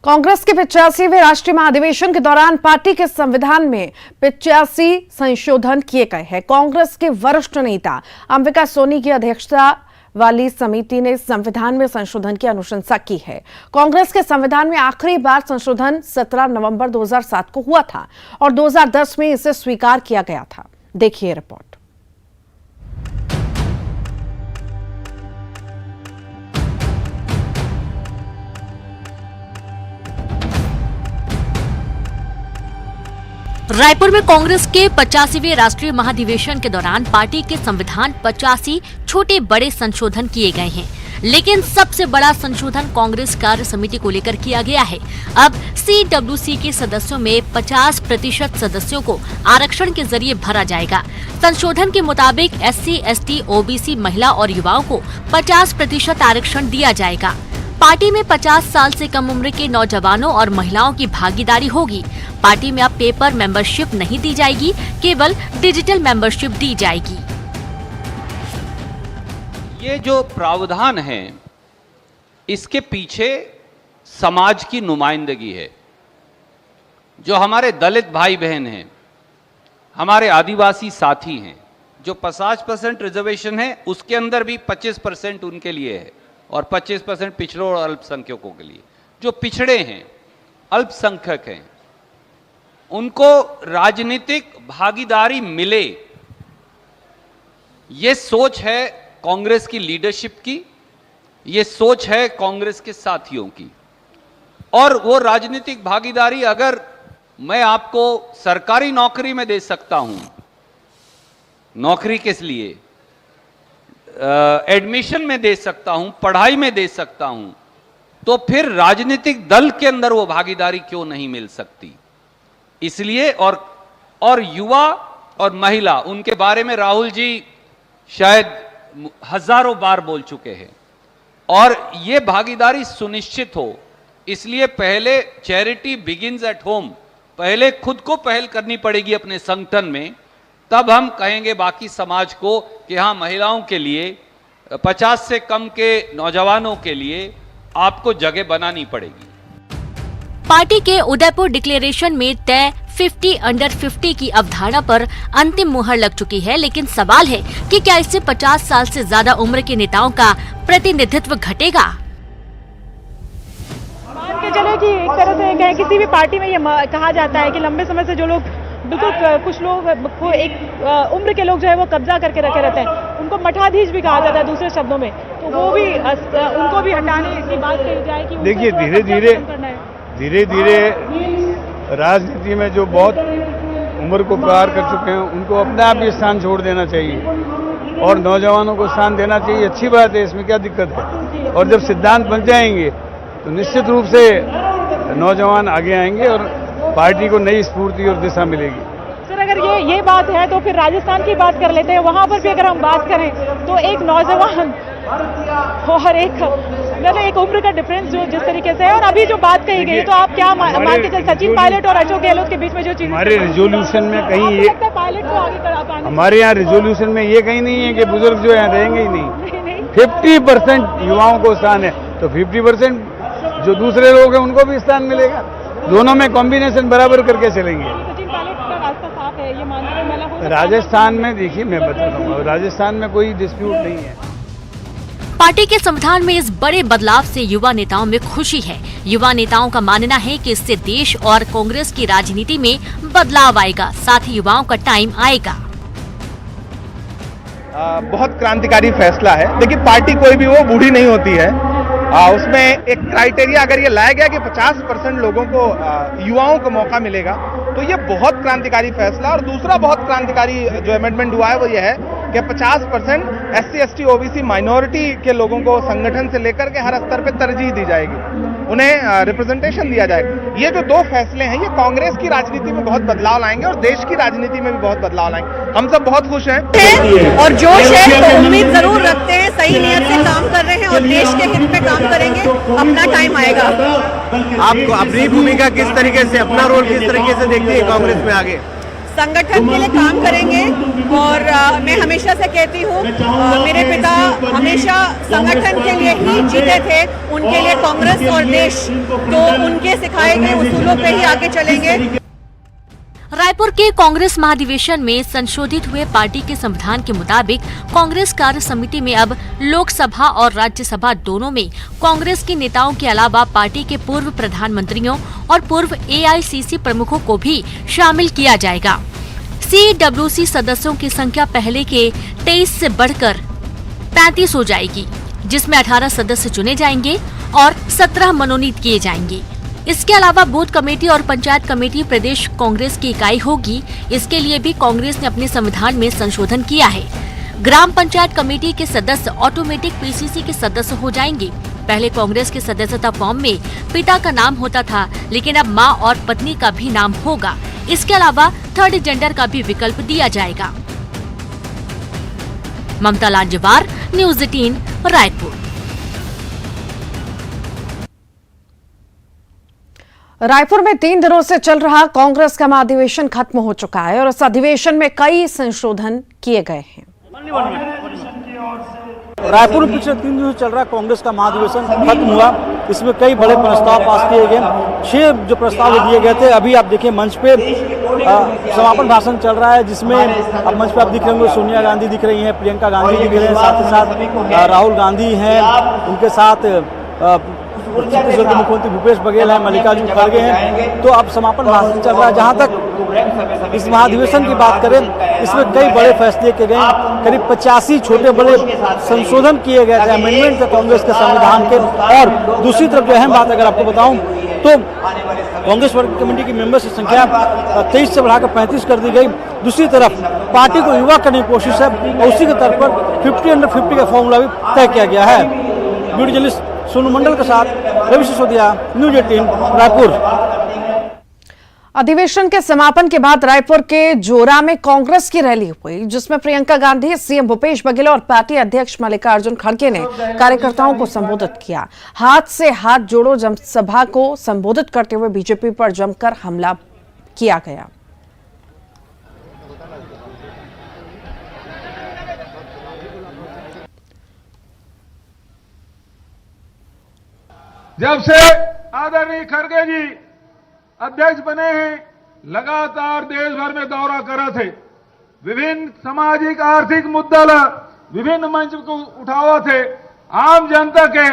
कांग्रेस के 85वें राष्ट्रीय महाधिवेशन के दौरान पार्टी के संविधान में 85 संशोधन किए गए हैं। कांग्रेस के वरिष्ठ नेता अंबिका सोनी की अध्यक्षता वाली समिति ने संविधान में संशोधन की अनुशंसा की है। कांग्रेस के संविधान में आखिरी बार संशोधन 17 नवंबर 2007 को हुआ था और 2010 में इसे स्वीकार किया गया था। देखिए रिपोर्ट। रायपुर में कांग्रेस के 85वें राष्ट्रीय महाधिवेशन के दौरान पार्टी के संविधान 85 छोटे बड़े संशोधन किए गए हैं, लेकिन सबसे बड़ा संशोधन कांग्रेस कार्य समिति को लेकर किया गया है। अब CWC के सदस्यों में 50% सदस्यों को आरक्षण के जरिए भरा जाएगा। संशोधन के मुताबिक SC, ST, OBC, महिला और युवाओं को 50% आरक्षण दिया जाएगा। पार्टी में 50 साल से कम उम्र के नौजवानों और महिलाओं की भागीदारी होगी। पार्टी में अब पेपर मेंबरशिप नहीं दी जाएगी, केवल डिजिटल मेंबरशिप दी जाएगी। ये जो प्रावधान है, इसके पीछे समाज की नुमाइंदगी है। जो हमारे दलित भाई बहन हैं, हमारे आदिवासी साथी हैं, जो 50% रिजर्वेशन है, उसके अंदर भी 25% उनके लिए है और 25% पिछड़ों और अल्पसंख्यकों के लिए। जो पिछड़े हैं, अल्पसंख्यक हैं, उनको राजनीतिक भागीदारी मिले, ये सोच है कांग्रेस की लीडरशिप की, ये सोच है कांग्रेस के साथियों की। और वो राजनीतिक भागीदारी अगर मैं आपको सरकारी नौकरी में दे सकता हूं, नौकरी किस लिए, एडमिशन में दे सकता हूं, पढ़ाई में दे सकता हूं, तो फिर राजनीतिक दल के अंदर वो भागीदारी क्यों नहीं मिल सकती। इसलिए और युवा और महिला, उनके बारे में राहुल जी शायद हजारों बार बोल चुके हैं, और ये भागीदारी सुनिश्चित हो, इसलिए पहले चैरिटी बिगिंस एट होम, पहले खुद को पहल करनी पड़ेगी अपने संगठन में, तब हम कहेंगे बाकी समाज को कि हाँ, महिलाओं के लिए, 50 से कम के नौजवानों के लिए आपको जगह बनानी पड़ेगी। पार्टी के उदयपुर डिक्लेरेशन में तय 50 अंडर 50 की अवधारणा पर अंतिम मुहर लग चुकी है, लेकिन सवाल है कि क्या इससे 50 साल से ज्यादा उम्र के नेताओं का प्रतिनिधित्व घटेगा। मान के चले कि एक तरह से किसी भी पार्टी में ये कहा जाता है कि लंबे समय से जो लोग बिल्कुल, कुछ लोग को एक उम्र के लोग जो है वो कब्जा करके रखे रहते हैं, उनको मठाधीश भी कहा जाता है दूसरे शब्दों में, तो वो भी उनको भी हटाने की बात कही जाए कि देखिए धीरे धीरे राजनीति में जो बहुत उम्र को पार कर चुके हैं, उनको अपने आप ही स्थान छोड़ देना चाहिए और नौजवानों को स्थान देना चाहिए। अच्छी बात है, इसमें क्या दिक्कत है। और जब सिद्धांत बन जाएंगे तो निश्चित रूप से नौजवान आगे आएंगे और पार्टी को नई स्फूर्ति और दिशा मिलेगी। सर, अगर ये बात है तो फिर राजस्थान की बात कर लेते हैं। वहां पर भी अगर हम बात करें तो एक नौजवान और एक उम्र का डिफरेंस जो जिस तरीके से है, और अभी जो बात कही गई, तो आप क्या मान के चल, सचिन पायलट और अशोक गहलोत के बीच में जो चीज, हमारे रिजोल्यूशन में कहीं ये पायलट को आगे करा, हमारे यहाँ रिजोल्यूशन में ये कहीं नहीं है कि बुजुर्ग जो यहाँ रहेंगे ही नहीं। 50% युवाओं को स्थान है, तो 50% जो दूसरे लोग हैं उनको भी स्थान मिलेगा। दोनों में कॉम्बिनेशन बराबर करके चलेंगे। सचिन पायलट का रास्ता साफ है, ये मानने में मला हो। राजस्थान में देखिए, मैं बताता हूँ, राजस्थान में कोई डिस्प्यूट नहीं है। पार्टी के संविधान में इस बड़े बदलाव से युवा नेताओं में खुशी है। युवा नेताओं का मानना है कि इससे देश और कांग्रेस की राजनीति में बदलाव आएगा, साथ ही युवाओं का टाइम आएगा। बहुत क्रांतिकारी फैसला है। देखिए, पार्टी कोई भी वो बूढ़ी नहीं होती है। उसमें एक क्राइटेरिया अगर ये लाया गया कि 50% लोगों को, युवाओं को मौका मिलेगा, तो ये बहुत क्रांतिकारी फैसला। और दूसरा बहुत क्रांतिकारी जो अमेंडमेंट हुआ है वो ये है कि 50% SC, ST, OBC माइनॉरिटी के लोगों को संगठन से लेकर के हर स्तर पे तरजीह दी जाएगी, उन्हें रिप्रेजेंटेशन दिया जाएगा। ये जो दो फैसले हैं, ये कांग्रेस की राजनीति में बहुत बदलाव लाएंगे और देश की राजनीति में भी बहुत बदलाव लाएंगे। हम सब बहुत खुश हैं और जोश है, तो उम्मीद जरूर रखते हैं, सही नियत से काम कर रहे हैं और देश के हित में काम करेंगे। अपना टाइम आएगा। आपको अपनी भूमिका किस तरीके से, अपना रोल किस तरीके से देखती है कांग्रेस में आगे? संगठन के लिए काम करेंगे। और मैं हमेशा से कहती हूँ, मेरे पिता हमेशा संगठन के लिए ही जीते थे, उनके लिए कांग्रेस और देश, तो उनके सिखाए गए उसूलों पे ही आगे चलेंगे। रायपुर के कांग्रेस महाधिवेशन में संशोधित हुए पार्टी के संविधान के मुताबिक कांग्रेस कार्य समिति में अब लोकसभा और राज्यसभा दोनों में कांग्रेस के नेताओं के अलावा पार्टी के पूर्व प्रधानमंत्रियों और पूर्व एआईसीसी प्रमुखों को भी शामिल किया जाएगा। सीडब्ल्यूसी सदस्यों की संख्या पहले के 23 से बढ़कर 35 हो जाएगी, जिसमें 18 सदस्य चुने जाएंगे और 17 मनोनीत किए जाएंगे। इसके अलावा बूथ कमेटी और पंचायत कमेटी प्रदेश कांग्रेस की इकाई होगी। इसके लिए भी कांग्रेस ने अपने संविधान में संशोधन किया है। ग्राम पंचायत कमेटी के सदस्य ऑटोमेटिक पीसीसी के सदस्य हो जाएंगे। पहले कांग्रेस के सदस्यता फॉर्म में पिता का नाम होता था, लेकिन अब मां और पत्नी का भी नाम होगा। इसके अलावा थर्ड जेंडर का भी विकल्प दिया जाएगा। ममता लांजवार, न्यूज 18 रायपुर। रायपुर में 3 दिनों से चल रहा कांग्रेस का महाधिवेशन खत्म हो चुका है और इस अधिवेशन में कई संशोधन किए गए हैं। रायपुर में पिछले 3 दिनों से चल रहा कांग्रेस का महाधिवेशन खत्म हुआ। इसमें कई बड़े प्रस्ताव पास किए गए। 6 जो प्रस्ताव दिए गए थे, अभी आप देखिए मंच पे समापन भाषण चल रहा है, जिसमें अब मंच पे आप दिख रहे होंगे सोनिया गांधी दिख रही हैं, प्रियंका गांधी दिख रहे हैं, साथ ही साथ राहुल गांधी हैं, उनके साथ छत्तीसगढ़ के मुख्यमंत्री भूपेश बघेल हैं, मल्लिकार्जुन खड़गे हैं। तो अब समापन भाषण चल रहा है। जहां तक इस महाधिवेशन की बात करें, इसमें कई बड़े फैसले किए गए। करीब 85 छोटे बड़े संशोधन किए गए थे, अमेंडमेंट थे कांग्रेस के संविधान के। और दूसरी तरफ जो अहम बात अगर आपको बताऊं तो कांग्रेस वर्किंग कमेटी की मेंबर्स की संख्या 23 से बढ़ाकर 35 कर दी गई। दूसरी तरफ पार्टी को युवा करने की कोशिश है और उसी के तर्ज पर 50-50 का फॉर्मूला भी तय किया गया है। वीडियो जर्नलिस्ट सोनू मंडल के साथ रवि सिसोदिया, न्यूज 18 रायपुर। अधिवेशन के समापन के बाद रायपुर के जोरा में कांग्रेस की रैली हुई, जिसमें प्रियंका गांधी, सीएम भूपेश बघेल और पार्टी अध्यक्ष मल्लिकार्जुन खड़गे ने कार्यकर्ताओं को संबोधित किया। हाथ से हाथ जोड़ो जनसभा को संबोधित करते हुए बीजेपी पर जमकर हमला किया गया। जब से आदरणीय खड़गे जी अध्यक्ष बने हैं, लगातार देश भर में दौरा करे थे, विभिन्न सामाजिक आर्थिक मुद्दा विभिन्न मंच को उठावा थे। आम जनता के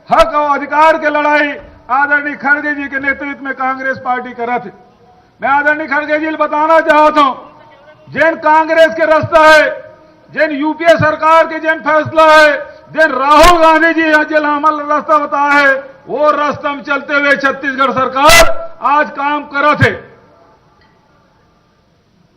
हक और अधिकार के लड़ाई आदरणीय खड़गे जी के नेतृत्व में कांग्रेस पार्टी करे थे। मैं आदरणीय खड़गे जी बताना चाहता हूं, जिन कांग्रेस के रास्ता है, जिन यूपीए सरकार के जिन फैसला है, जिन राहुल गांधी जी जिन हमारा रास्ता बताया है, वो रास्ता में चलते हुए छत्तीसगढ़ सरकार आज काम कर थे।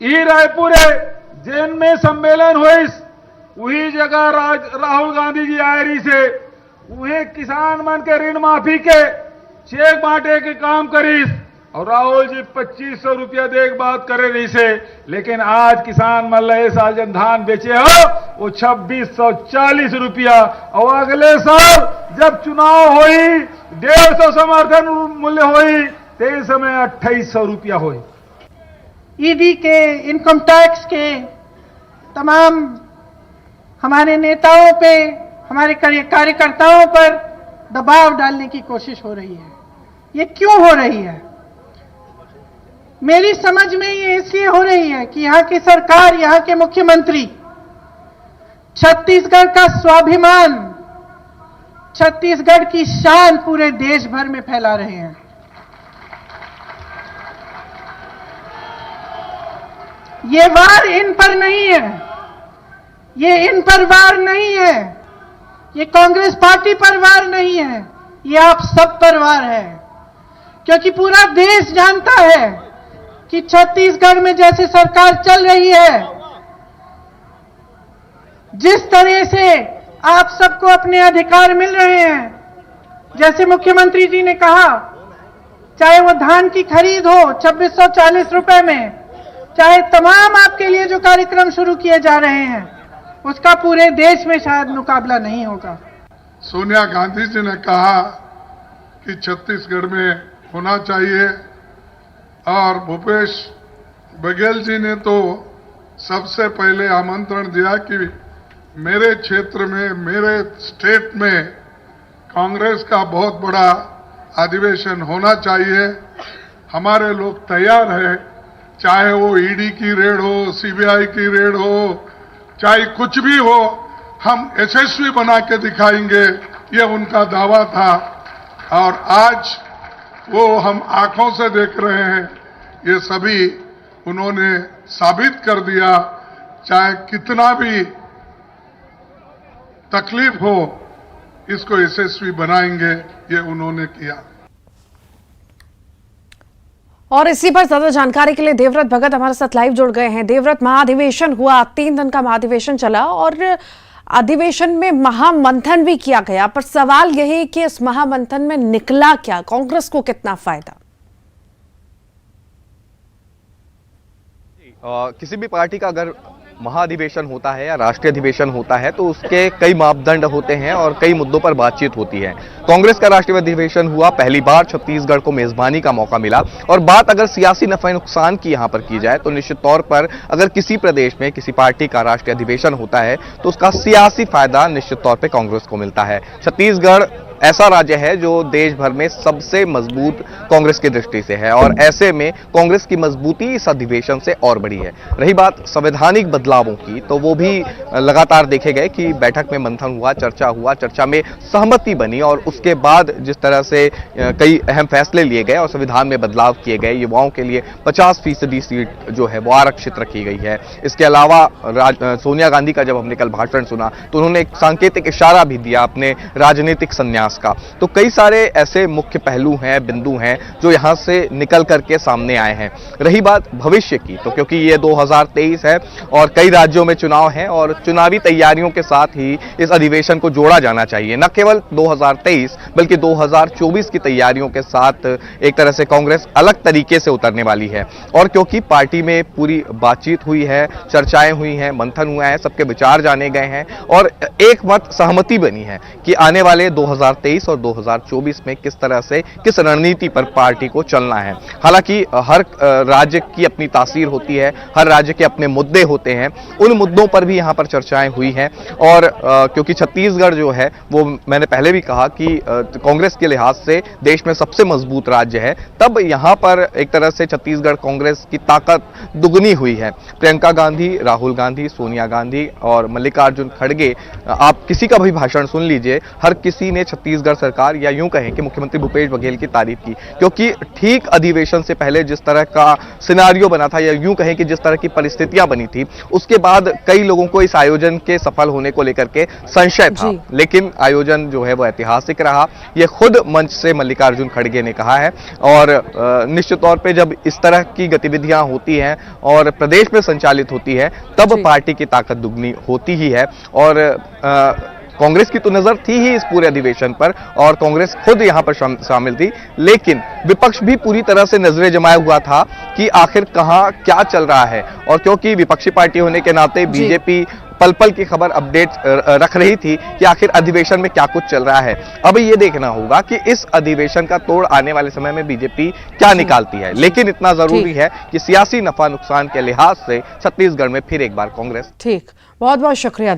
ई रायपुर है जिनमें सम्मेलन हुई, वही जगह राहुल गांधी जी आए रही से, वही किसान मन के ऋण माफी के चेक बांटे के काम करीस और राहुल जी 2500 रुपया दे के बात करे रही से। लेकिन आज किसान मन ले साल जन धान बेचे हो वो 2640 रुपया, और अगले साल जब चुनाव हुई 150 समर्थन मूल्य हुई, ते समय 2800 रुपया हुई। ईडी के, इनकम टैक्स के तमाम हमारे नेताओं पे, हमारे कार्यकर्ताओं पर दबाव डालने की कोशिश हो रही है। ये क्यों हो रही है? मेरी समझ में ये इसलिए हो रही है कि यहाँ की सरकार, यहाँ के मुख्यमंत्री छत्तीसगढ़ का स्वाभिमान, छत्तीसगढ़ की शान पूरे देश भर में फैला रहे हैं। ये वार इन पर नहीं है, ये इन पर वार नहीं है, ये कांग्रेस पार्टी पर वार नहीं है, ये आप सब पर वार है। क्योंकि पूरा देश जानता है कि छत्तीसगढ़ में जैसे सरकार चल रही है, जिस तरह से आप सबको अपने अधिकार मिल रहे हैं, जैसे मुख्यमंत्री जी ने कहा, चाहे वो धान की खरीद हो 2640 रुपए में, चाहे तमाम आपके लिए जो कार्यक्रम शुरू किए जा रहे हैं, उसका पूरे देश में शायद मुकाबला नहीं होगा। सोनिया गांधी जी ने कहा कि छत्तीसगढ़ में होना चाहिए और भूपेश बघेल जी ने तो सबसे पहले आमंत्रण दिया कि मेरे क्षेत्र में, मेरे स्टेट में कांग्रेस का बहुत बड़ा अधिवेशन होना चाहिए। हमारे लोग तैयार हैं, चाहे वो ईडी की रेड हो, सीबीआई की रेड हो, चाहे कुछ भी हो, हम यशस्वी बना के दिखाएंगे, ये उनका दावा था। और आज वो हम आंखों से देख रहे हैं, ये सभी उन्होंने साबित कर दिया। चाहे कितना भी तकलीफ हो, इसको यशस्वी बनाएंगे, ये उन्होंने किया। और इसी पर ज्यादा जानकारी के लिए देवव्रत भगत हमारे साथ लाइव जुड़ गए हैं। देवव्रत, महाधिवेशन हुआ, 3 दिन का महाधिवेशन चला और अधिवेशन में महामंथन भी किया गया, पर सवाल यही कि इस महामंथन में निकला क्या, कांग्रेस को कितना फायदा? किसी भी पार्टी का अगर महाधिवेशन होता है या राष्ट्रीय अधिवेशन होता है तो उसके कई मापदंड होते हैं और कई मुद्दों पर बातचीत होती है। कांग्रेस का राष्ट्रीय अधिवेशन हुआ, पहली बार छत्तीसगढ़ को मेजबानी का मौका मिला। और बात अगर सियासी नफा नुकसान की यहां पर की जाए तो निश्चित तौर पर अगर किसी प्रदेश में किसी पार्टी का राष्ट्रीय अधिवेशन होता है तो उसका सियासी फायदा निश्चित तौर पर कांग्रेस को मिलता है। छत्तीसगढ़ ऐसा राज्य है जो देश भर में सबसे मजबूत कांग्रेस की दृष्टि से है और ऐसे में कांग्रेस की मजबूती इस अधिवेशन से और बढ़ी है। रही बात संवैधानिक बदलावों की, तो वो भी लगातार देखे गए कि बैठक में मंथन हुआ, चर्चा में सहमति बनी और उसके बाद जिस तरह से कई अहम फैसले लिए गए और संविधान में बदलाव किए गए, युवाओं के लिए 50% सीट जो है वो आरक्षित रखी गई है। इसके अलावा सोनिया गांधी का जब हमने कल भाषण सुना तो उन्होंने एक सांकेतिक इशारा भी दिया अपने राजनीतिक संन्यास का। तो कई सारे ऐसे मुख्य पहलू हैं, बिंदु हैं जो यहां से निकल करके सामने आए हैं। रही बात भविष्य की, तो क्योंकि ये 2023 है और कई राज्यों में चुनाव है और चुनावी तैयारियों के साथ ही इस अधिवेशन को जोड़ा जाना चाहिए। न केवल 2023 बल्कि 2024 की तैयारियों के साथ एक तरह से कांग्रेस अलग तरीके से उतरने वाली है। और क्योंकि पार्टी में पूरी बातचीत हुई है, चर्चाएं हुई हैं, मंथन हुआ है, सबके विचार जाने गए हैं और एक मत सहमति बनी है कि आने वाले 2023 और 2024 में किस तरह से, किस रणनीति पर पार्टी को चलना है। हालांकि हर राज्य की अपनी तासीर होती है, हर राज्य के अपने मुद्दे होते हैं, उन मुद्दों पर भी यहां पर चर्चाएं हुई हैं। और क्योंकि छत्तीसगढ़ जो है वो मैंने पहले भी कहा कि कांग्रेस के लिहाज से देश में सबसे मजबूत राज्य है, तब यहां पर एक तरह से छत्तीसगढ़ कांग्रेस की ताकत दुगनी हुई है। प्रियंका गांधी, राहुल गांधी, सोनिया गांधी और मल्लिकार्जुन खड़गे, आप किसी का भी भाषण सुन लीजिए, हर किसी ने छत्तीसगढ़ सरकार या यूं कहें कि मुख्यमंत्री भूपेश बघेल की तारीफ की, क्योंकि ठीक अधिवेशन से पहले जिस तरह का सिनारियो बना था या यूं कहें कि जिस तरह की परिस्थितियां बनी थी, उसके बाद कई लोगों को इस आयोजन के सफल होने को लेकर के संशय था, लेकिन आयोजन जो है वो ऐतिहासिक रहा। यह खुद मंच से मल्लिकार्जुन खड़गे ने कहा है। और निश्चित तौर पे जब इस तरह की गतिविधियां होती हैं और प्रदेश में संचालित होती है तब पार्टी की ताकत दुगनी होती ही है। और कांग्रेस की तो नजर थी ही इस पूरे अधिवेशन पर और कांग्रेस खुद यहां पर शामिल थी, लेकिन विपक्ष भी पूरी तरह से नजरें जमाए हुआ था कि आखिर कहां क्या चल रहा है। और क्योंकि विपक्षी पार्टी होने के नाते बीजेपी पल पल की खबर अपडेट रख रही थी कि आखिर अधिवेशन में क्या कुछ चल रहा है। अब ये देखना होगा कि इस अधिवेशन का तोड़ आने वाले समय में बीजेपी क्या निकालती है, लेकिन इतना जरूरी है कि सियासी नफा नुकसान के लिहाज से छत्तीसगढ़ में फिर एक बार कांग्रेस। ठीक, बहुत बहुत शुक्रिया।